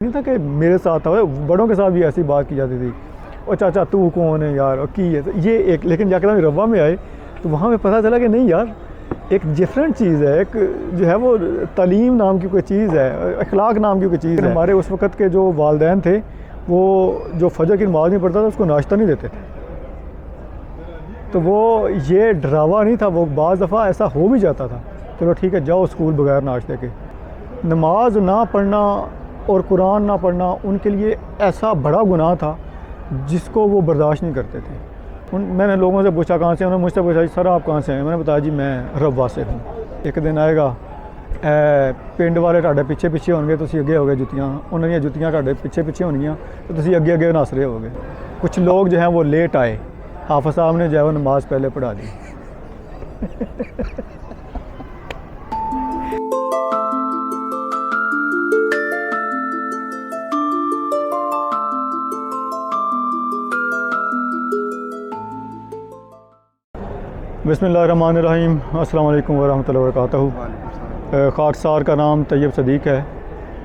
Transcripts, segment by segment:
नहीं था कि मेरे साथ था, बड़ों के साथ भी ऐसी बात की जाती थी। और चाचा तू कौन है यार, और की है तो ये एक। लेकिन जाकर हम रवा में आए तो वहाँ पे पता चला कि नहीं यार, एक डिफरेंट चीज़ है, एक जो है वो तालीम नाम की कोई चीज़ है, अखलाक नाम की कोई चीज़ है। हमारे उस वक़्त के जो वालिदैन थे वो जो फजर की नमाज़ नहीं पढ़ता था उसको नाश्ता नहीं देते थे। तो वो ये डरावा नहीं था, वो बाज़ दफ़ा ऐसा हो भी जाता था, चलो ठीक है जाओ स्कूल बगैर नाश्ते के। नमाज ना पढ़ना और कुरान ना पढ़ना उनके लिए ऐसा बड़ा गुनाह था जिसको वो बर्दाश्त नहीं करते थे। मैंने लोगों से पूछा कहाँ से, उन्होंने मुझसे पूछा सर आप कहाँ से हैं, मैंने बताया जी मैं रवा से हूँ। एक दिन आएगा पिंड वाले ਤੁਹਾਡੇ ਪਿੱਛੇ ਪਿੱਛੇ होंगे, तुसी अगे होगे जुतियाँ, उन्होंने जुतियाँ ਤੁਹਾਡੇ ਪਿੱਛੇ ਪਿੱਛੇ होंगियाँ तो तुसी अगे अगे नस रहे होगे। कुछ लोग जो हैं वो लेट आए, हाफिज़ साहब ने जो है वो नमाज़ पहले पढ़ा दी। बिस्मिल्लाहिर्रहमानिर्रहीम, अस्सलाम वालेकुम वरहमतुल्लाहि वबरकातुहू। खाकसार का नाम तैयब सदीक़ है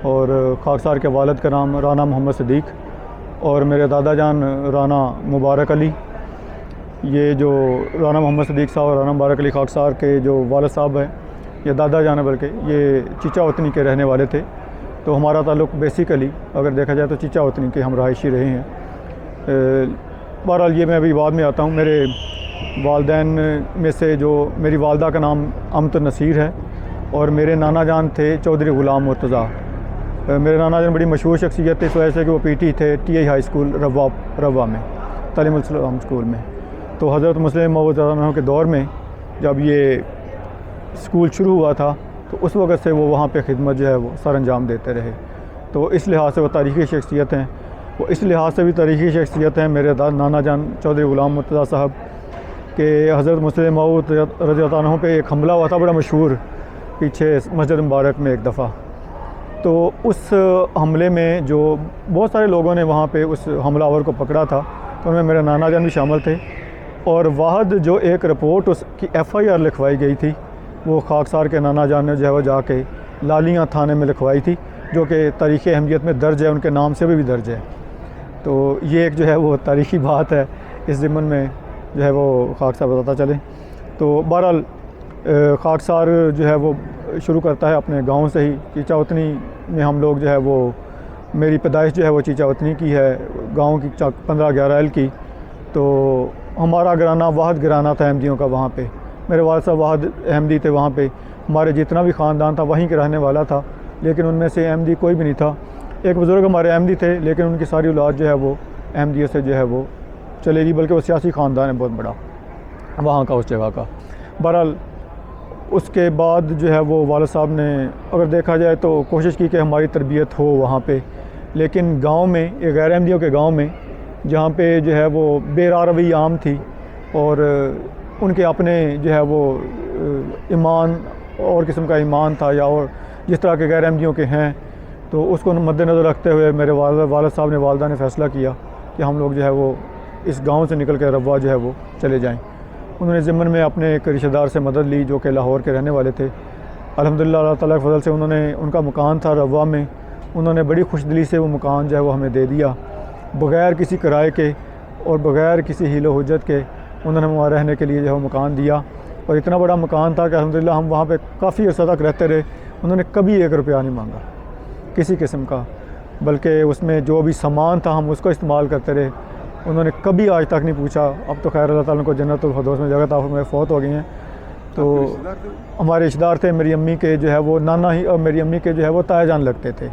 और खाकसार के वालिद का नाम राना मोहम्मद सदीक़ और मेरे दादा जान राना मुबारक अली। ये जो राना मोहम्मद सदीक़ साहब और राना मुबारक अली खाकसार के जो वालिद साहब हैं, ये दादा जान है, बल्कि ये चीचा वतनी के रहने वाले थे। तो हमारा ताल्लुक़ बेसिकली अगर देखा जाए तो चीचा वतनी के हम रहायशी रहे हैं। बहरहाल ये मैं अभी बाद में आता हूँ। मेरे वालिदैन में से जो मेरी वालदा का नाम अमत नसीर है और मेरे नाना जान थे चौधरी ग़ुलाम मुर्तज़ा। मेरे नाना जान बड़ी मशहूर शख्सियत थे इस वजह से कि वो पीटी थे टीआई हाई स्कूल रवा में, तालीमुल इस्लाम स्कूल में। तो हज़रत मुस्लिम मऊद के दौर में जब ये स्कूल शुरू हुआ था तो उस वक़्त से वो वहाँ पे ख़िदमत जो है वो सर अंजाम देते रहे। तो इस लिहाज से वो तारीख़ी शख्सियत हैं। वो इस लिहाज से भी तारीख़ी शख्सियत हैं मेरे नाना जान चौधरी ग़ुलाम मुर्तज़ा साहब कि हज़रत मुस्लिम मऊद रज़ी अल्लाह अन्हु पे एक हमला हुआ था बड़ा मशहूर पीछे मस्जिद मुबारक में एक दफ़ा। तो उस हमले में जो बहुत सारे लोगों ने वहाँ पे उस हमलावर को पकड़ा था, तो उनमें मेरे नाना जान भी शामिल थे। और वाहद जो एक रिपोर्ट उसकी FIR लिखवाई गई थी वो खाकसार के नाना जान ने जो है वो जाके लालियाँ थाने में लिखवाई थी, जो कि तारीख़ अहमियत में दर्ज है, उनके नाम से भी दर्ज है। तो ये एक जो है वो तारीख़ी बात है, इस ज़िम्मन में जो है वो खाकसार बताता चले। तो बहरहाल खाकसार जो है वो शुरू करता है अपने गांव से ही। चीचा वतनी में हम लोग जो है वो, मेरी पैदाइश जो है वो चीचा वतनी की है, गांव की 15-11 एल की। तो हमारा घराना वाहद घराना था अहमदियों का वहाँ पे। मेरे वालिद साहब वाहद अहमदी थे वहाँ पे। हमारे जितना भी ख़ानदान था वहीं के रहने वाला था, लेकिन उनमें से अहमदी कोई भी नहीं था। एक बुज़ुर्ग हमारे अहमदी थे लेकिन उनकी सारी औलाद जो है वो अहमदियत से जो है वो चलेगी, बल्कि वो सियासी ख़ानदान है बहुत बड़ा वहाँ का, उस जगह का। बहरहाल उसके बाद जो है वो वालिद साहब ने अगर देखा जाए तो कोशिश की कि हमारी तरबियत हो वहाँ पे। लेकिन गांव में, ये गैर अहमदियों के गांव में, जहाँ पे जो है वो बेरारवी आम थी और उनके अपने जो है वो ईमान और किस्म का ईमान था, या और जिस तरह के गैर अहमदियों के हैं, तो उसको मद्देनज़र रखते हुए मेरे वालिद साहब ने, वालदा ने फ़ैसला किया कि हम लोग जो है वो इस गांव से निकल कर रवा जो है वो चले जाएं। उन्होंने ज़िम्मन में अपने एक रिश्तेदार से मदद ली जो कि लाहौर के रहने वाले थे। अल्हम्दुलिल्लाह अल्लाह ताला के फज़ल से उनका मकान था रवा में, उन्होंने बड़ी खुशदिली से वो मकान जो है वो हमें दे दिया, बग़ैर किसी किराए के और बग़ैर किसी हीलो हुज्जत के। उन्होंने वहाँ रहने के लिए जो है वो मकान दिया और इतना बड़ा मकान था कि अल्हम्दुलिल्लाह हम वहाँ पर काफ़ी अर्सा तक रहते रहे। उन्होंने कभी 1 रुपया नहीं मांगा किसी किस्म का, बल्कि उसमें जो भी सामान था हम उसको इस्तेमाल करते रहे। उन्होंने कभी आज तक नहीं पूछा। अब तो खैर अल्लाह ताला को जन्नतुल फिरदौस में जगह था, में फ़ौत हो गई हैं। तो हमारे रिश्तेदार थे, मेरी अम्मी के जो है वो नाना ही, और मेरी अम्मी के जो है वो ताया जान लगते थे,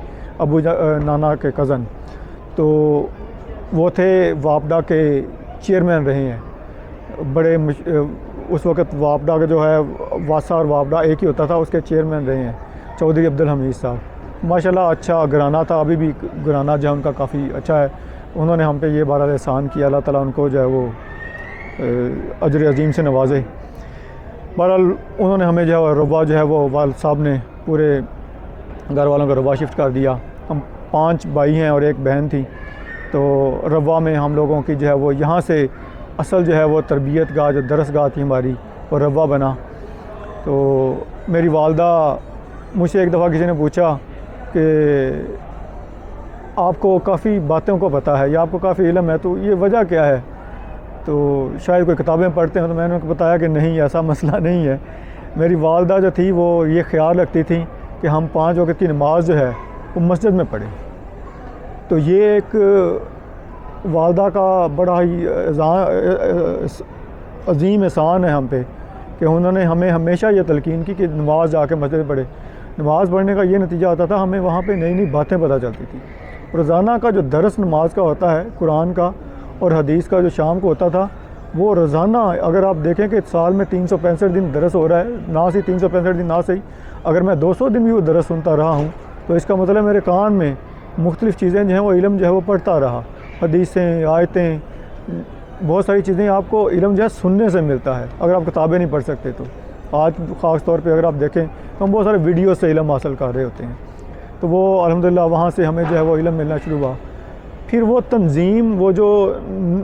नाना के कज़न। तो वो थे वापडा के चेयरमैन रहे हैं बड़े उस वक़्त वापडा का जो है वासा और वापडा एक ही होता था, उसके चेयरमैन रहे हैं चौधरी अब्दुल हमीद साहब। माशाल्लाह अच्छा घराना था, अभी भी घराना जो है उनका काफ़ी अच्छा है। उन्होंने हम पे ये बड़ा एहसान किया, अल्लाह ताला उनको जो है वो अजर अज़ीम से नवाजे। बहरहाल उन्होंने हमें जो है रवा जो है वो वालिद साहब ने पूरे घर वालों को रवा शिफ्ट कर दिया। हम 5 भाई हैं और 1 बहन थी। तो रवा में हम लोगों की जो है वो यहाँ से असल जो है वो तरबियत गाह, जो दरस गाह थी हमारी, वो रवा बना। तो मेरी वालदा मुझसे एक दफ़ा किसी ने पूछा कि आपको काफ़ी बातों को पता है या आपको काफ़ी इल्म है, तो ये वजह क्या है? तो शायद कोई किताबें पढ़ते हैं। तो मैंने उनको बताया कि नहीं, ऐसा मसला नहीं है। मेरी वालदा जो थी वो ये ख्याल रखती थी कि हम 5 वक़्त की नमाज़ जो है वो मस्जिद में पढ़ें। तो ये एक वालदा का बड़ा ही अज़ीम एहसान है हम पे कि उन्होंने हमें हमेशा ये तलकीन की कि नमाज़ जाके मस्जिद पढ़े। नमाज़ पढ़ने का ये नतीजा आता था, हमें वहाँ पे नई नई बातें पता चलती थी। रोज़ाना का जो दरस नमाज का होता है, कुरान का और हदीस का जो शाम को होता था, वो रोज़ाना अगर आप देखें कि साल में 365 दिन दरस हो रहा है, ना सही 365 दिन ना सही, अगर मैं 200 दिन भी वो दरस सुनता रहा हूँ तो इसका मतलब मेरे कान में मुख्तलिफ़ चीज़ें जो हैं वो इल्म जो है वो पढ़ता रहा। हदीसें, आयतें, बहुत सारी चीज़ें आपको इल्म जो है सुनने से मिलता है, अगर आप किताबें नहीं पढ़ सकते तो। आज ख़ास तौर पे अगर आप देखें तो हम बहुत सारे वीडियो से इल्म हासिल कर रहे होते हैं। तो वो अल्हम्दुलिल्लाह वहाँ से हमें जो है वो इल्म मिलना शुरू हुआ। फिर वो तंज़ीम, वो जो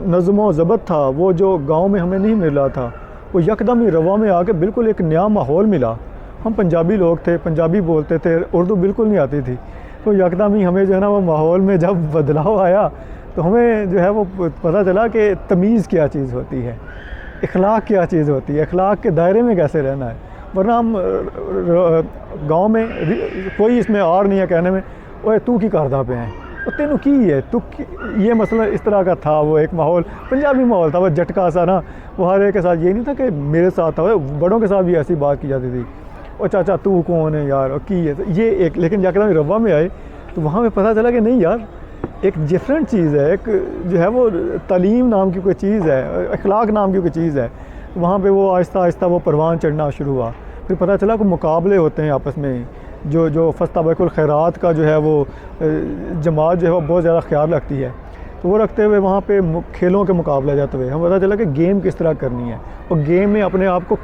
नज़्म व ज़ब्त था, वो जो गांव में हमें नहीं मिल रहा था, वो यकदम ही रवा में आके बिल्कुल एक नया माहौल मिला। हम पंजाबी लोग थे, पंजाबी बोलते थे, उर्दू बिल्कुल नहीं आती थी। तो यकदम ही हमें जो है ना वो माहौल में जब बदलाव आया तो हमें जो है वो पता चला कि तमीज़ क्या चीज़ होती है, इखलाक क्या चीज़ होती है, इखलाक के दायरे में कैसे रहना है। वरना हम गांव में कोई इसमें आर नहीं है कहने में, ओए तू की करदा पे हैं, वो तेनू की है, तू ये मसला इस तरह का था। वो एक माहौल, पंजाबी माहौल था, वो झटका सा ना, वो हर एक के साथ ये नहीं था कि मेरे साथ था, बड़ों के साथ भी ऐसी बात की जाती थी, ओ चाचा तू कौन है यार, और की है। तो ये एक, लेकिन जाकर रवा में आए तो वहाँ पे पता चला कि नहीं यार, एक डिफरेंट चीज़ है, एक जो है वो तालीम नाम की कोई चीज़ है, अखलाक नाम की कोई चीज़ है। तो वहाँ पे वो आहिस्ता आहिस्ता वो परवान चढ़ना शुरू हुआ। फिर पता चला कि मुकाबले होते हैं आपस में, जो फस्ताबिकुल खैरात का जो है वो जमात जो है वो बहुत ज़्यादा ख्याल रखती है। तो वो रखते हुए वहाँ पे खेलों के मुकाबले जाते हुए हमें पता चला कि गेम किस तरह करनी है, और गेम में अपने आप को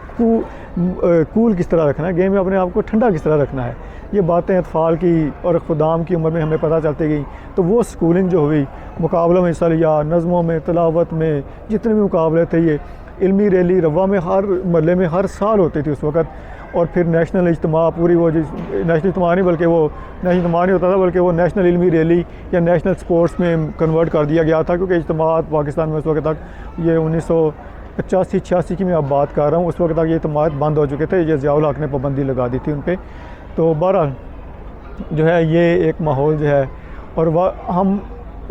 कूल किस तरह रखना है, गेम में अपने आप को ठंडा किस तरह रखना है। ये बातें अतफ़ाल की और ख़ुदाम की उम्र में हमें पता चलती गई। तो वो स्कूलिंग जो हुई, मुकाबलों में हिस्सा लिया, नज़मों में, तिलावत में, जितने भी मुकाबले थे, ये इल्मी रैली रवा में हर महल्ले में हर साल होती थी उस वक़्त। और फिर नेशनल इज्तिमा, पूरी वो नेशनल इज्तिमा नहीं बल्कि वो नेशनल इज्तिमा नहीं होता था बल्कि वो नेशनल इल्मी रैली या नेशनल स्पोर्ट्स में कन्वर्ट कर दिया गया था, क्योंकि इज्तिमात पाकिस्तान में उस वक्त तक, ये 1985-86 की मैं अब बात कर रहा हूँ, उस वक्त तक ये इज्तिमात बंद हो चुके थे। ये ज़ियाउल हक़ ने पाबंदी लगा दी थी उन पर। तो बहरहाल जो है ये एक माहौल जो है, और वह हम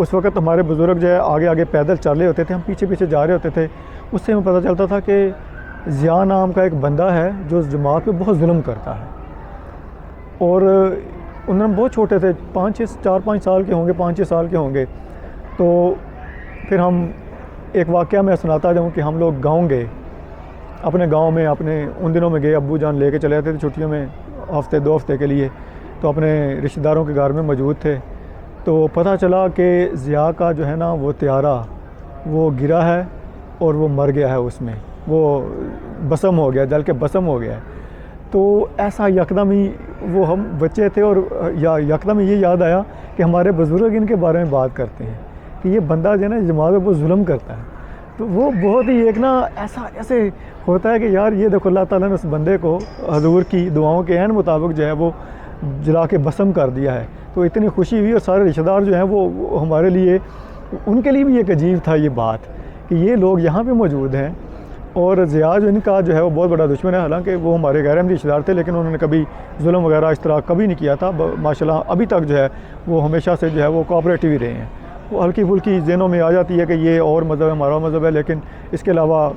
उस वक़्त हमारे बुज़ुर्ग जो है आगे आगे पैदल चल रहे होते थे, हम पीछे पीछे जा रहे होते थे। उससे हमें पता चलता था कि ज़िया नाम का एक बंदा है जो जमात पे बहुत जुल्म करता है, और उन्होंने बहुत छोटे थे, 4-5 साल के होंगे, 5-6 साल के होंगे। तो फिर हम एक वाक़या मैं सुनाता जाऊँ कि हम लोग गाँव गए, अपने गाँव में, अपने उन दिनों में गए, अब्बू जान लेके चले जाते थे छुट्टियों में, हफ़्ते 2 हफ़्ते के लिए। तो अपने रिश्तेदारों के घर में मौजूद थे। तो पता चला कि ज़िया का जो है ना वो त्यारा वो गिरा है और वो मर गया है, उसमें वो बसम हो गया, जल के बसम हो गया है। तो ऐसा यकदम ही, वो हम बच्चे थे और यकदम ये याद आया कि हमारे बुज़ुर्ग इनके बारे में बात करते हैं कि ये बंदा जो है ना जमात में बहुत जुल्म करता है। तो वो बहुत ही एक ना ऐसे होता है कि यार ये देखो अल्लाह ताला ने उस बंदे को हजूर की दुआओं के ऐन मुताबिक जो है वो जला के बसम कर दिया है। तो इतनी खुशी हुई, और सारे रिश्तेदार जो हैं वो हमारे लिए, उनके लिए भी एक अजीब था ये बात कि ये लोग यहाँ पे मौजूद हैं, और ज़िया जो इनका जो है वो बहुत बड़ा दुश्मन है। हालांकि वो हमारे गैर अहमदी रिश्तेदार थे, लेकिन उन्होंने कभी जुल्म वगैरह इस तरह कभी नहीं किया था। माशाल्लाह अभी तक जो है वो हमेशा से जो है वो कोऑपरेटिव ही रहे हैं। वो हल्की फुल्की ज़हनों में आ जाती है कि ये और मज़हब है, हमारा मज़हब है, लेकिन इसके अलावा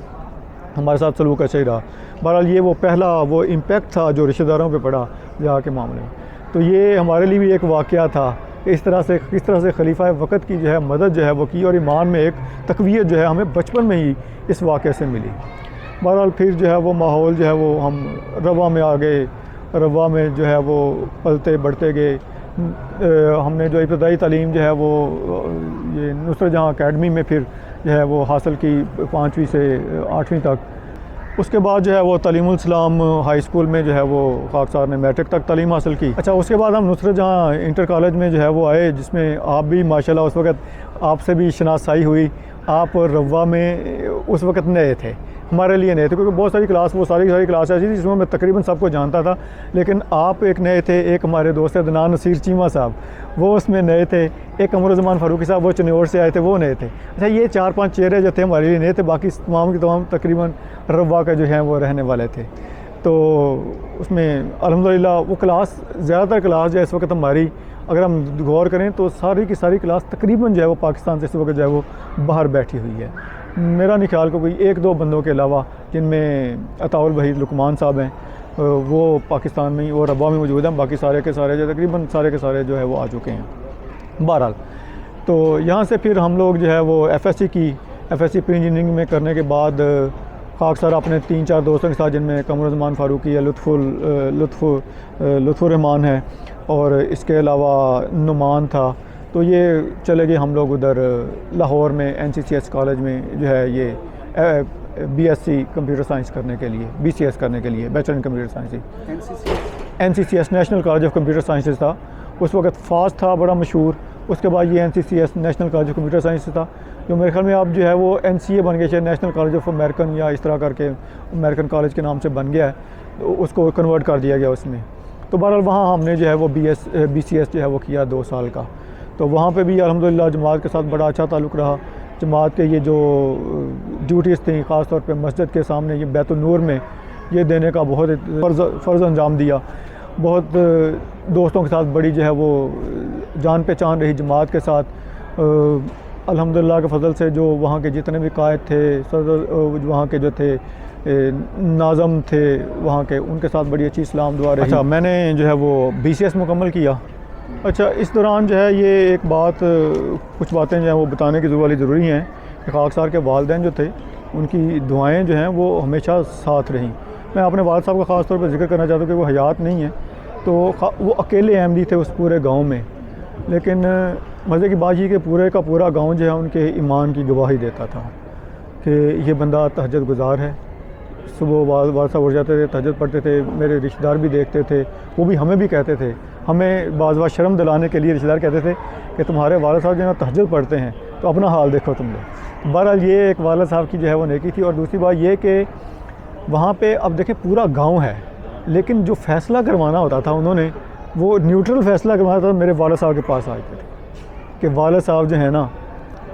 हमारे साथ सलूक अच्छा ही रहा। बहरहाल ये वो पहला वो इम्पैक्ट था जो रिश्तेदारों पे पड़ा ज़िया के मामले में। तो ये हमारे लिए भी एक वाक़या था कि किस तरह से खलीफा वक़्त की जो है मदद जो है वो की, और ईमान में एक तक़वियत जो है हमें बचपन में ही इस वाक़े से मिली। बहरहाल फिर जो है वो माहौल जो है वो हम रवा में आ गए, रवा में जो है वो पलते बढ़ते गए। हमने जो इब्तदाई तालीम जो है वो ये नुसरत जहाँ अकेडमी में फिर जो है वो हासिल की 5वीं से 8वीं तक। उसके बाद जो है वो तालीमुल इस्लाम हाई स्कूल में जो है वो खाकसार ने मैट्रिक तक तालीम हासिल की। अच्छा, उसके बाद हम नुसरत जहाँ इंटर कॉलेज में जो है वो आए, जिसमें आप भी माशाल्लाह उस वक़्त आपसे भी शनासाई हुई। आप रवा में उस वक़्त नए थे, हमारे लिए नए थे, क्योंकि बहुत सारी क्लास, वो सारी क्लास ऐसी थी जिसमें मैं तकरीबन सबको जानता था, लेकिन आप एक नए थे, एक हमारे दोस्त अदनान नसीर चीमा साहब वो उसमें नए थे, एक कमरुज़्ज़मान फ़ारूकी साहब वो चन्योर से आए थे, वो नए थे। अच्छा, ये 4-5 चेहरे जो थे हमारे लिए नए थे, बाकी तमाम के तमाम तकरीबन रब्वा के जो हैं वो रहने वाले थे। तो उसमें अल्हम्दुलिल्लाह वो क्लास, ज़्यादातर क्लास जो है इस वक्त हमारी, अगर हम गौर करें तो सारी की सारी क्लास तकरीबन जो है वो पाकिस्तान से इस वक्त जो है वो बाहर बैठी हुई है। मेरा नहीं ख्याल को कोई 1-2 बंदों के अलावा, जिनमें अताउल वहीद लुकमान साहब हैं, वो पाकिस्तान में और रब्बा में मौजूद हैं, बाकी सारे के सारे जो तकरीबन सारे के सारे जो है वो आ चुके हैं। बहरहाल तो यहाँ से फिर हम लोग जो है वो FSC प्री इंजीनियरिंग में करने के बाद खाकसार अपने 3-4 दोस्तों के साथ, जिनमें कमरुज़्ज़मान फ़ारूकी है, लुत्फ़ुर रहमान है और इसके अलावा नुमान था, तो ये चले गए हम लोग उधर लाहौर में NCCS कॉलेज में जो है ये BSc कंप्यूटर साइंस करने के लिए, BCS करने के लिए, bachelor in computer science. NCCS national college of computer sciences था, उस वक्त फास्ट था बड़ा मशहूर। उसके बाद ये NCCS national college of computer science था, जो मेरे ख्याल में अब जो है वो NCA बन गया, शायद नेशनल कॉलेज ऑफ अमेरिकन या इस तरह करके अमेरिकन कॉलेज के नाम से बन गया है, तो उसको कन्वर्ट कर दिया गया उसमें। तो बहरहाल वहाँ हमने जो है वो BCS जो है वो किया 2 साल का। तो वहाँ पे भी अल्हम्दुलिल्लाह जमात के साथ बड़ा अच्छा ताल्लुक़ रहा। जमात के ये जो ड्यूटीज़ थी, ख़ास तौर पे मस्जिद के सामने ये बैतुन नूर में ये देने का बहुत फ़र्ज़ अंजाम दिया। बहुत दोस्तों के साथ बड़ी जो है वो जान पहचान रही जमात के साथ। अल्हम्दुलिल्लाह के फ़ज़ल से जो वहाँ के जितने भी कायद थे, सदर वहाँ के जो थे नाज़म थे वहाँ के, उनके साथ बड़ी अच्छी सलाम दुआ रही। अच्छा, मैंने जो है वो BCS मुकम्मल किया। अच्छा, इस दौरान जो है ये एक बात, कुछ बातें जो हैं वो बताने की वाली ज़रूरी हैं कि खाकसार के वालिदैन जो थे उनकी दुआएं जो हैं वो हमेशा साथ रहीं। मैं अपने वालिद साहब का ख़ास तौर पर जिक्र करना चाहता हूँ कि वो हयात नहीं है, तो वो अकेले अहमदी थे उस पूरे गांव में, लेकिन मज़े की बात ये कि पूरे का पूरा गांव जो है उनके ईमान की गवाही देता था कि ये बंदा तहज्जुद गुज़ार है। सुबह वालिद साहब उठ जाते थे, तहज्जुद पढ़ते थे, मेरे रिश्तेदार भी देखते थे, वो भी हमें भी कहते थे, हमें बाज़ बार शर्म दिलाने के लिए रिश्तेदार कहते थे कि तुम्हारे वालिद साहब जो है तहज्जुद पढ़ते हैं, तो अपना हाल देखो तुम लोग। बहरहाल ये एक वालिद साहब की जो है वो नेकी थी। और दूसरी बात ये कि वहाँ पे अब देखें पूरा गांव है, लेकिन जो फ़ैसला करवाना होता था उन्होंने वो न्यूट्रल फ़ैसला करवाना था, मेरे वालिद साहब के पास आते थे कि वालिद साहब जो है ना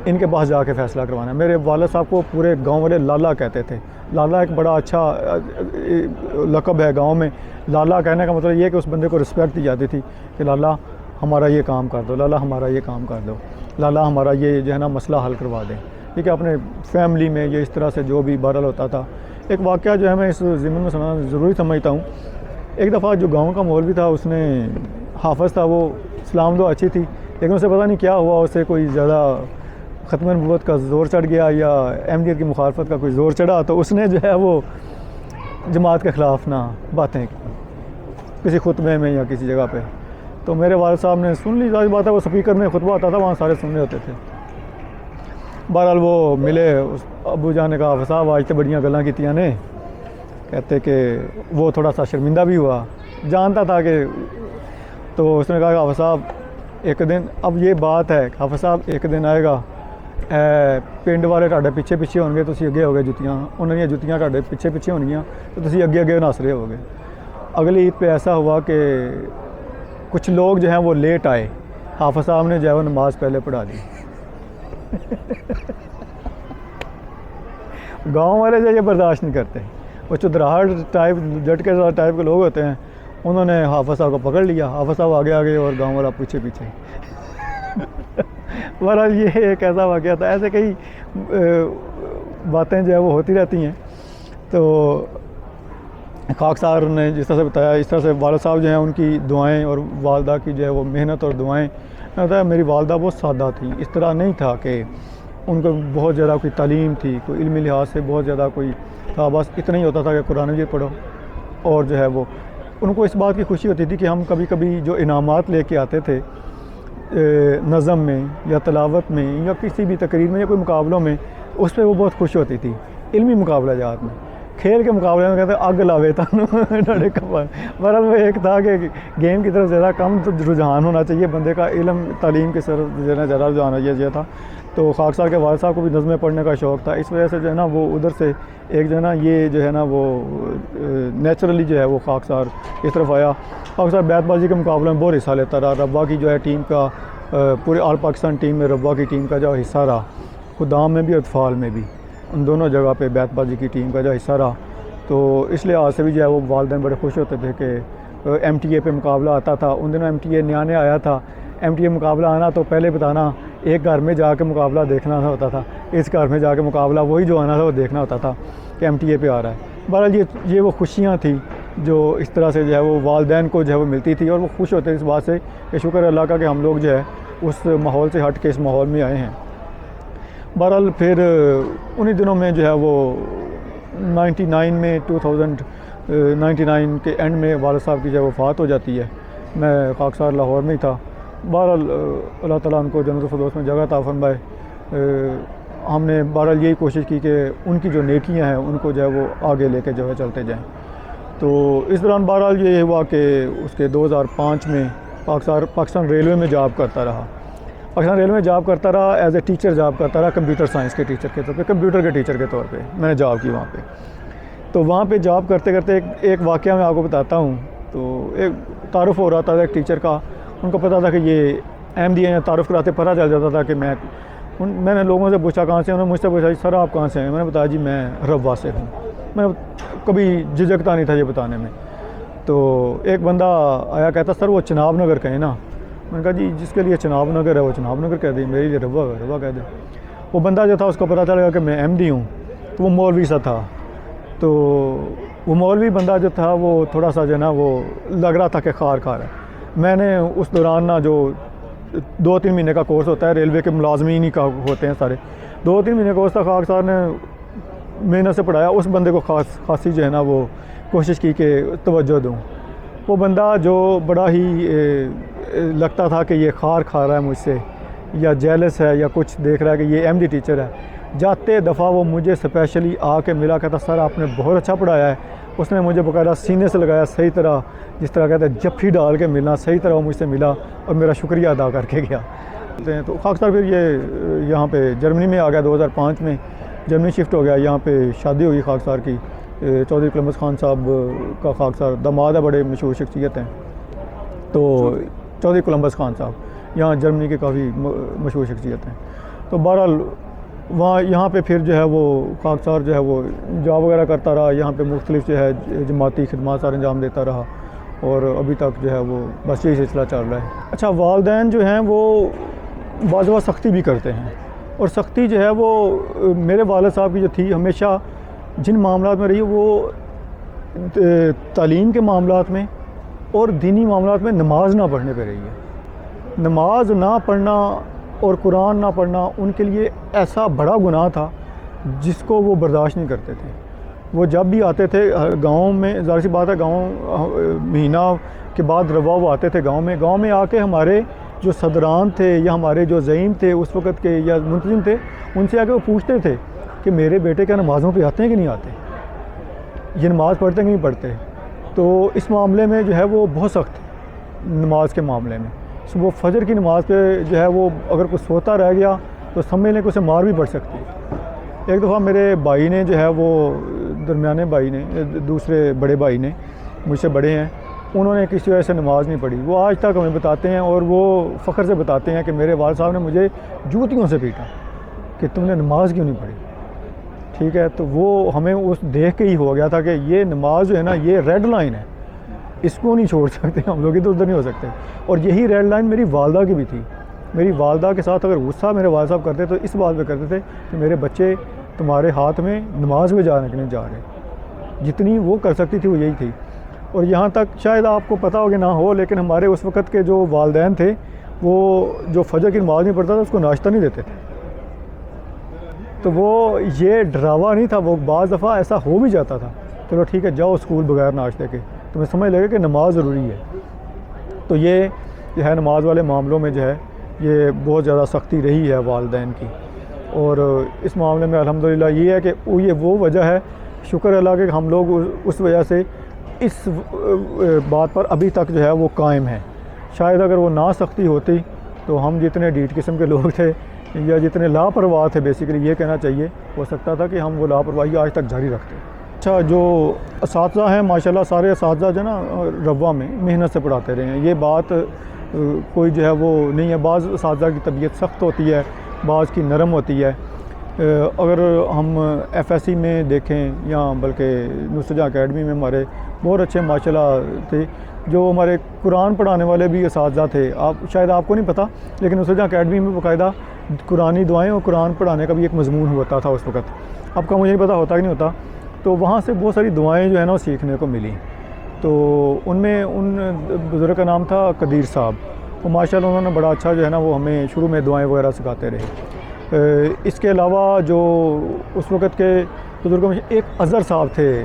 इनके पास जाके फ़ैसला करवाना है। मेरे वालिद साहब को पूरे गांव वाले लाला कहते थे। लाला एक बड़ा अच्छा लक़ब है गांव में। लाला कहने का मतलब ये है कि उस बंदे को रिस्पेक्ट दी जाती थी कि लाला हमारा ये काम कर दो, लाला हमारा ये काम कर दो, लाला हमारा ये जो है ना मसला हल करवा दें। ठीक है, अपने फैमिली में ये इस तरह से जो भी बहरहाल होता था। एक वाक़या जो है मैं इस ज़िम्मन में सुनाना ज़रूरी समझता हूँ। एक दफ़ा जो गांव का मौलवी था, उसने हाफ़िज़ था, वो इस्लाम दुआ अच्छी थी, लेकिन उसे पता नहीं क्या हुआ, उसे कोई ज़्यादा ख़त्म नबूवत का ज़ोर चढ़ गया या अहमदियत की मुखालफत का कोई ज़ोर चढ़ा, तो उसने जो है वो जमात के ख़िलाफ़ ना बातें की किसी खुतबे में या किसी जगह पे। तो मेरे वालिद साहब ने सुन ली, जाहिर बात है वो स्पीकर में खुतबा आता था, वहाँ सारे सुन रहे होते थे। बहरहाल वो मिले, उस अबू जान ने कहा हाफ़िज़ साहब आज तो बड़ियाँ गल्लां कीतियां ने, कहते कि वो थोड़ा सा शर्मिंदा भी हुआ, जानता था कि। तो उसने कहा हाफ़िज़ साहब एक दिन, अब ये बात है हाफ़िज़ साहब एक दिन आएगा पिंड वाले तुहाडे पिछे पिछे होंगे, तुसीं अगे हो गए जुत्तियां, उन्हां दीयां जुत्तियां तुहाडे पिछे पिछे होणगियां, तो तुसीं अगे अगे नस रहे होगे। अगली ईद पे ऐसा हुआ कि कुछ लोग जो हैं वो लेट आए, हाफ़िज़ साहब ने जो है वो नमाज़ पहले पढ़ा दी। गांव वाले जो ये बर्दाश्त नहीं करते, वो चुदराहट टाइप झटके टाइप के लोग होते हैं, उन्होंने हाफ़िज़ साहब को पकड़ लिया। हाफ़िज़ साहब आगे आगे और गांव वाला पीछे पीछे। बहरहाल ये एक ऐसा वाक़या था। ऐसे कई बातें जो है वो होती रहती हैं। तो खाकसार ने जिस तरह से बताया, इस तरह से वालिद साहब जो हैं उनकी दुआएं और वालदा की जो है वो मेहनत और दुआएं, मैं बताया मेरी वालदा बहुत सादा थी, इस तरह नहीं था कि उनको बहुत ज़्यादा कोई तालीम थी, कोई इल्मी लिहाज से बहुत ज़्यादा कोई था, बस इतना ही होता था कि कुरान मजीद पढ़ो। और जो है वो उनको इस बात की खुशी होती थी कि हम कभी कभी जो इनामात लेके आते थे नज़म में या तलावत में या किसी भी तकरीर में या कोई मुकाबलों में, उस पर वो बहुत खुश होती थी, इल्मी मुकाबला जात में। खेल के मुकाबले में कहते आग लावे तानू डे कपा। बहरहाल वो एक था कि गेम की तरफ ज़्यादा कम तो रुझान होना चाहिए बंदे का, इल्म तालीम की तरफ जो है ना ज़्यादा रुझान होना चाहिए था। तो खाकसार के वालिद साहब को भी नज़में पढ़ने का शौक़ था, इस वजह से जो है ना वो उधर से एक जो है ना ये जो है ना वो नेचुरली जो है वो खाकसार इस तरफ आया। खाकसार बैतबाजी के मुकाबले में बहुत हिस्सा लेता रहा। रब्बा की जो है टीम का पूरे ऑल पाकिस्तान टीम में रब्बा की टीम का जो हिस्सा रहा, खुदाम में भी और अतफाल में भी, उन दोनों जगह पे बैतबाजी की टीम का जो हिस्सा रहा। तो इस लिहाज से भी जो है वो वालिदैन बड़े खुश होते थे कि MTA पे मुकाबला आता था। उन दिनों MTA नया आया था। MTA मुकाबला आना तो पहले बताना एक घर में जाके मुकाबला देखना होता था, इस घर में जाके मुकाबला वही जो आना था वो देखना होता था कि MTA पे आ रहा है। बहरहाल ये वो खुशियाँ थी जो इस तरह से जो है वो वालिदैन को जो है वो मिलती थी, और वो खुश होते इस बात से कि शुक्र अल्लाह का कि हम लोग जो है उस माहौल से हट के इस माहौल में आए हैं। बहरहाल फिर उन्हीं दिनों में जो है वो 99 में 2099 के एंड में वालिद साहब की जो वफ़ात हो जाती है। मैं खाकसार लाहौर में ही था। बहरहाल अल्लाह ताला उनको जन्नत फ़िरदौस में जगह अता फरमाए। हमने बहरहाल यही कोशिश की कि उनकी जो नेकियां हैं उनको जो है वो आगे लेके जो है चलते जाएं। तो इस दौरान बहरहाल ये हुआ कि उसके 2005 में पाकिस्तान रेलवे में जॉब करता रहा। पाकिस्तान रेलवे में जॉब करता रहा, एज ए टीचर जॉब करता रहा, कंप्यूटर साइंस के टीचर के तौर पे, कंप्यूटर के टीचर के तौर पे मैंने जॉब की वहाँ पे। तो वहाँ पे जॉब करते करते एक वाक़या मैं आपको बताता हूँ। तो एक तारुफ़ हो रहा था एक टीचर का, उनको पता था कि ये अहमदी हैं, तारुफ़ कराते पता चल जाता था कि मैंने लोगों से पूछा कहाँ से, उन्होंने मुझसे पूछा सर आप कहाँ से हैं। मैंने बताया जी मैं रब्वा से हूँ। मैं कभी झिझकता नहीं था ये बताने में। तो एक बंदा आया, कहता सर वो चिनाब नगर कहें ना। मैंने कहा जी जिसके लिए चिनाब नगर है वो चिनाब नगर कह दें, मेरे लिए रब्वा कह दें। वो बंदा जो था उसको पता चलेगा कि मैं अहमदी हूँ, तो वो मौलवी सा था। तो वो मौलवी बंदा जो था वो थोड़ा सा जो है ना वो लग रहा था कि खार है। मैंने उस दौरान ना जो 2-3 महीने का कोर्स होता है, रेलवे के मुलाजमीन ही का होते हैं सारे, 2-3 महीने कोर्स था। खाकसार ने मेहनत से पढ़ाया। उस बंदे को खासी जो है ना वो कोशिश की कि तवज्जो दूँ। वो बंदा जो बड़ा ही लगता था कि ये खार खा रहा है मुझसे, या जेलस है, या कुछ देख रहा है कि ये अहमदी टीचर है, जाते दफ़ा वो मुझे स्पेशली आके मिला, कहता सर आपने बहुत अच्छा पढ़ाया है। उसने मुझे बकायदा सीने से लगाया सही तरह, जिस तरह कहते हैं जफ्फी डाल के मिलना, सही तरह वो मुझसे मिला और मेरा शुक्रिया अदा करके गया। तो खाकसार फिर ये यहाँ पे जर्मनी में आ गया। 2005 में जर्मनी शिफ्ट हो गया। यहाँ पे शादी हुई खाकसार की। चौधरी कुलम्बस खान साहब का खाकसार दामाद है, बड़े मशहूर शख्सियत हैं। तो चौधरी कुलम्बस खान साहब यहाँ जर्मनी के काफ़ी मशहूर शख्सियत हैं। तो बहरहाल यहाँ पे फिर जो है वो खाकसार जो है वो जॉब वगैरह करता रहा। यहाँ पे मुख्तलिफ जो है जमाती खिदमत सारे अंजाम देता रहा, और अभी तक जो है वो बस यही सिलसिला चल रहा है। अच्छा, वालिदैन जो हैं वो बाज़ सख्ती भी करते हैं, और सख्ती जो है वो मेरे वालिद साहब की जो थी हमेशा जिन मामलात में रही वो तालीम के मामलात में और दीनी मामलात में नमाज ना पढ़ने पे रही है। नमाज ना पढ़ना और कुरान ना पढ़ना उनके लिए ऐसा बड़ा गुनाह था जिसको वो बर्दाश्त नहीं करते थे। वो जब भी आते थे गांव में, ज़ाहिर सी बात है गांव महीना के बाद रवा वो आते थे गांव में आके हमारे जो सदरान थे या हमारे जो ज़ईम थे उस वक़्त के या मुंतज़िम थे, उनसे आके वो पूछते थे कि मेरे बेटे क्या नमाज़ों पे आते हैं कि नहीं आते, ये नमाज़ पढ़ते कि नहीं पढ़ते। तो इस मामले में जो है वो बहुत सख्त नमाज के मामले में। सुबह फजर की नमाज़ पे जो है वो अगर कुछ सोता रह गया तो समझ लें कि उसे मार भी पड़ सकती है। एक दफ़ा मेरे भाई ने जो है वो दरमियाने भाई ने, दूसरे बड़े भाई ने, मुझसे बड़े हैं, उन्होंने किसी वजह से नमाज़ नहीं पढ़ी। वो आज तक हमें बताते हैं और वो फ़ख्र से बताते हैं कि मेरे वालिद साहब ने मुझे जूतियों से पीटा कि तुमने नमाज़ क्यों नहीं पढ़ी। ठीक है, तो वो हमें उस देख के ही हो गया था कि ये नमाज जो है ना ये रेड लाइन है, इसको नहीं छोड़ सकते हम लोग, इधर उधर नहीं हो सकते। और यही रेड लाइन मेरी वालदा की भी थी। मेरी वालदा के साथ अगर गुस्सा मेरे वालिद साहब करते तो इस बात पे करते थे कि मेरे बच्चे तुम्हारे हाथ में नमाज में जाने के नहीं जा रहे। जितनी वो कर सकती थी वो यही थी। और यहाँ तक शायद आपको पता हो कि ना हो, लेकिन हमारे उस वक़्त के जो वालिदैन थे वो जो फजर की नमाज़ नहीं पढ़ता था उसको नाश्ता नहीं देते थे। तो वो ये डरावा नहीं था, वो बाज़ दफ़ा ऐसा हो भी जाता था, चलो ठीक है जाओ स्कूल बगैर नाश्ते के, तुम्हें समझ लगे कि नमाज ज़रूरी है। तो ये जो है नमाज वाले मामलों में जो है ये बहुत ज़्यादा सख्ती रही है वालिदैन की। और इस मामले में अल्हम्दुलिल्लाह ये है कि ये वो वजह है शुक्र अल्लाह के हम लोग उस वजह से इस बात पर अभी तक जो है वो कायम है। शायद अगर वो ना सख्ती होती तो हम जितने ढीठ किस्म के लोग थे या जितने लापरवाह थे, बेसिकली ये कहना चाहिए, हो सकता था कि हम वो लापरवाही आज तक जारी रखते। अच्छा, जो असातिज़ा हैं माशाल्लाह सारे असातिज़ा जो ना रवा में मेहनत से पढ़ाते रहे हैं, ये बात कोई जो है वो नहीं है। बाज़ असातिज़ा की तबीयत सख्त होती है, बाज़ की नरम होती है। अगर हम FSC में देखें या बल्कि नुसरत जहाँ अकेडमी में हमारे बहुत अच्छे माशाल्लाह थे, जो हमारे कुरान पढ़ाने वाले भी असातिज़ा थे। आप शायद आपको नहीं पता, लेकिन नुसरत जहाँ अकेडमी में बाकायदा कुरानी दुआएं और कुरान पढ़ाने का भी एक मजमून होता था उस वक़्त। आपका मुझे नहीं पता होता कि नहीं होता। तो वहाँ से बहुत सारी दुआएं जो है ना वो सीखने को मिली। तो उनमें उन बुज़ुर्ग का नाम था कदीर साहब। तो माशाल्लाह उन्होंने बड़ा अच्छा जो है ना वो हमें शुरू में दुआएं वगैरह सिखाते रहे। इसके अलावा जो उस वक़्त के बुज़ुर्गों में एक अज़हर साहब थे,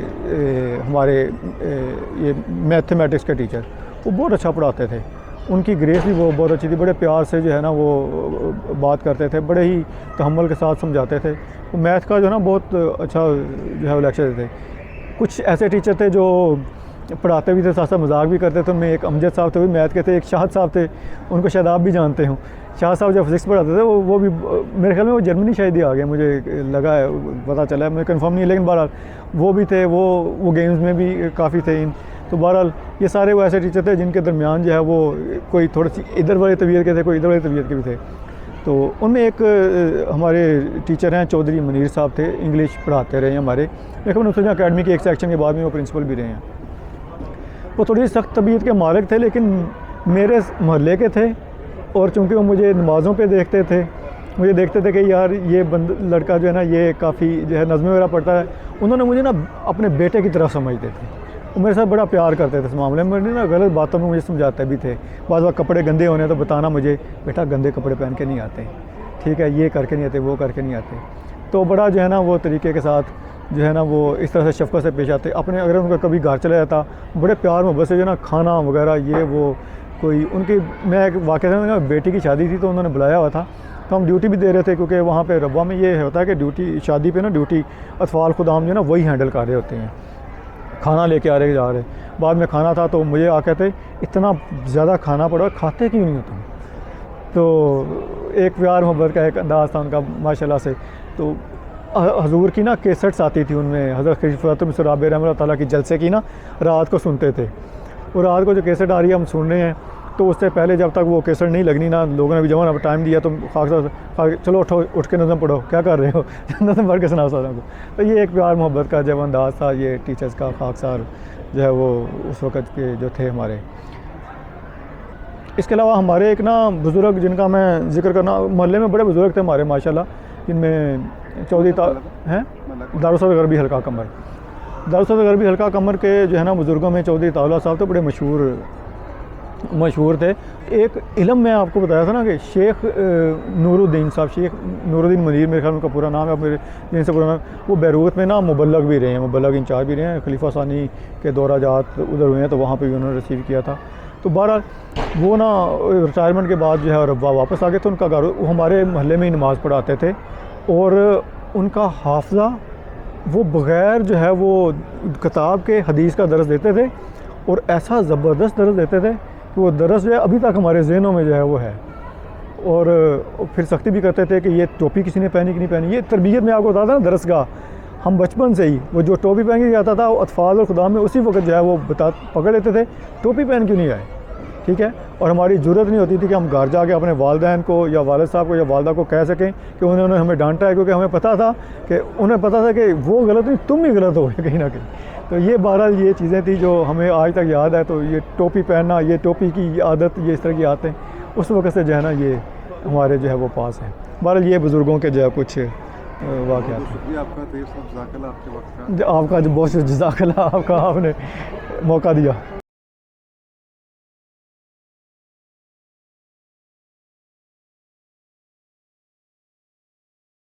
हमारे ये मैथमेटिक्स के टीचर, वो बहुत अच्छा पढ़ाते थे। उनकी ग्रेस भी वो बहुत अच्छी थी, बड़े प्यार से जो है ना वो बात करते थे, बड़े ही तहम्मुल के साथ समझाते थे। वो मैथ का जो है ना बहुत अच्छा जो है वो लेक्चर देते। कुछ ऐसे टीचर थे जो पढ़ाते भी थे, साथ साथ मजाक भी करते थे। उनमें एक अमजद साहब थे, वो भी मैथ के थे। एक शाहद साहब थे, उनको शायद आप भी जानते हो। शाहद साहब जब फिज़िक्स पढ़ाते थे वो भी मेरे ख्याल में वो जर्मनी शायद ही आ गए, मुझे लगा है, पता चला है, मुझे कंफर्म नहीं है, लेकिन बहरहाल वो भी थे। वो गेम्स में भी काफ़ी थे इन। तो बहरहाल ये सारे वो ऐसे टीचर थे जिनके दरमियान जो है वो कोई थोड़ी सी इधर वाली तबीयत के थे, कोई इधर वाली तबीयत के भी थे। तो उनमें एक हमारे टीचर हैं चौधरी मुनीर साहब थे, इंग्लिश पढ़ाते रहे हमारे, लेकिन नुसरत जहाँ अकेडमी के एक सेक्शन के बाद में वो प्रिंसिपल भी रहे हैं। वो थोड़ी सख्त तबीयत के मालिक थे, लेकिन मेरे मोहल्ले के थे, और चूँकि वो मुझे नमाज़ों पे देखते थे, मुझे देखते थे कि यार ये लड़का जो है ना ये काफ़ी जो है नज़्में वगैरह पढ़ता है। उन्होंने मुझे ना अपने बेटे की तरह समझते थे। वो मेरे साथ बड़ा प्यार करते थे इस मामले में। मुझे ना गलत बातों में मुझे समझाते भी थे। बाज़ बार कपड़े गंदे होने तो बताना मुझे, बेटा गंदे कपड़े पहन के नहीं आते, ठीक है, ये करके नहीं आते, वो करके नहीं आते। तो बड़ा जो है ना वो तरीके के साथ जो है ना वो इस तरह से शफ़क़त से पेश आते अपने। अगर उनका कभी घर चला जाता, बड़े प्यार मोहब्बत से जो है ना खाना वगैरह ये वो कोई उनकी, मैं एक वाक़या था, बेटी की शादी थी तो उन्होंने बुलाया हुआ था, तो हम ड्यूटी भी दे रहे थे, क्योंकि वहाँ पे रब्वा में ये होता है कि ड्यूटी शादी पे ना ड्यूटी अतफ़ाल खुदाम जो है ना वही हैंडल कर रहे होते हैं, खाना लेके आ रहे जा रहे। बाद में खाना था तो मुझे आ कहते इतना ज़्यादा खाना पड़ा, खाते क्यों नहीं हो तुम? तो एक प्यार मोहब्बत का एक अंदाज़ था उनका माशाल्लाह से। तो हजूर की ना कैसेट्स आती थी, उनमें हज़रत ख़लीफ़तुल राबे रहमतुल्लाह तआला की जलसे की ना रात को सुनते थे। और रात को जो कैसेट आ रही है हम सुन रहे हैं, तो उससे पहले जब तक वो कैसेट नहीं लगनी ना, लोगों ने भी जवान अब टाइम दिया तो खाक चलो उठो, उठ के नज़म पढ़ो, क्या कर रहे हो, नज़म पढ़ के सुनाओ सारों को। तो ये एक प्यार मोहब्बत का जब अंदाज़ था ये टीचर्स का, खाकसार जो है वो उस वक़्त के जो थे हमारे। इसके अलावा हमारे एक ना बुज़ुर्ग जिनका मैं ज़िक्र करना, मोहल्ले में बड़े बुज़ुर्ग थे हमारे माशाल्लाह, जिनमें चौधरी हैं दारुल गरबी हल्का कमर, दारुल गरबी हल्का कमर के जो है ना बुज़ुर्गों में चौधरी ताउला साहब तो बड़े मशहूर थे। एक इल्म में आपको बताया था ना कि शेख नूरुद्दीन साहब, शेख नूरुद्दीन मुनीर मेरे ख्याल उनका पूरा नाम है, मेरे जिनसे पूरा नाम, वो बैरूत में ना मुबल्लग भी रहे हैं, मुबल्लग इंचार्ज भी रहे हैं। खलीफा सानी के दौरा जात उधर हुए हैं तो वहाँ पे भी उन्होंने रिसीव किया था। तो बहरहाल वो ना रिटायरमेंट के बाद जो है रब्बा वापस आ गए थे। उनका घर, वो हमारे मोहल्ले में ही नमाज़ पढ़ाते थे, और उनका हाफ़ज़ा वो बग़ैर जो है वो किताब के हदीस का दर्स देते थे, और ऐसा ज़बरदस्त दर्स देते थे कि वो दर्स जो है अभी तक हमारे ज़हनों में जो है वो है। और फिर सख्ती भी करते थे कि ये टोपी किसी ने पहनी कि नहीं पहनी। ये तरबियत में आपको बताता ना दरस का, हम बचपन से ही वो जो टोपी पहन के जाता था वो अतफ़ाल और खुदा में उसी वक्त जो है वो पकड़ लेते थे, टोपी पहन क्यों नहीं आए, ठीक है। और हमारी ज़रूरत नहीं होती थी कि हम घर जाके अपने वालिदैन को या वालिद साहब को या वालदा को कह सकें कि उन्होंने हमें डांटा है, क्योंकि हमें पता था कि उन्हें पता था कि वो गलत नहीं, तुम ही गलत हो गए कहीं ना कहीं। तो ये बहरहाल ये चीज़ें थी जो हमें आज तक याद है। तो ये टोपी पहनना, ये टोपी की आदत, ये इस तरह की आदतें उस वक्त से जो है ना ये हमारे जो है वो पास है। बहरहाल ये बुज़ुर्गों के जो है कुछ वाक़यात हैं। आपका जो बहुत जज़ाकल्लाह आपका, आपने मौका दिया।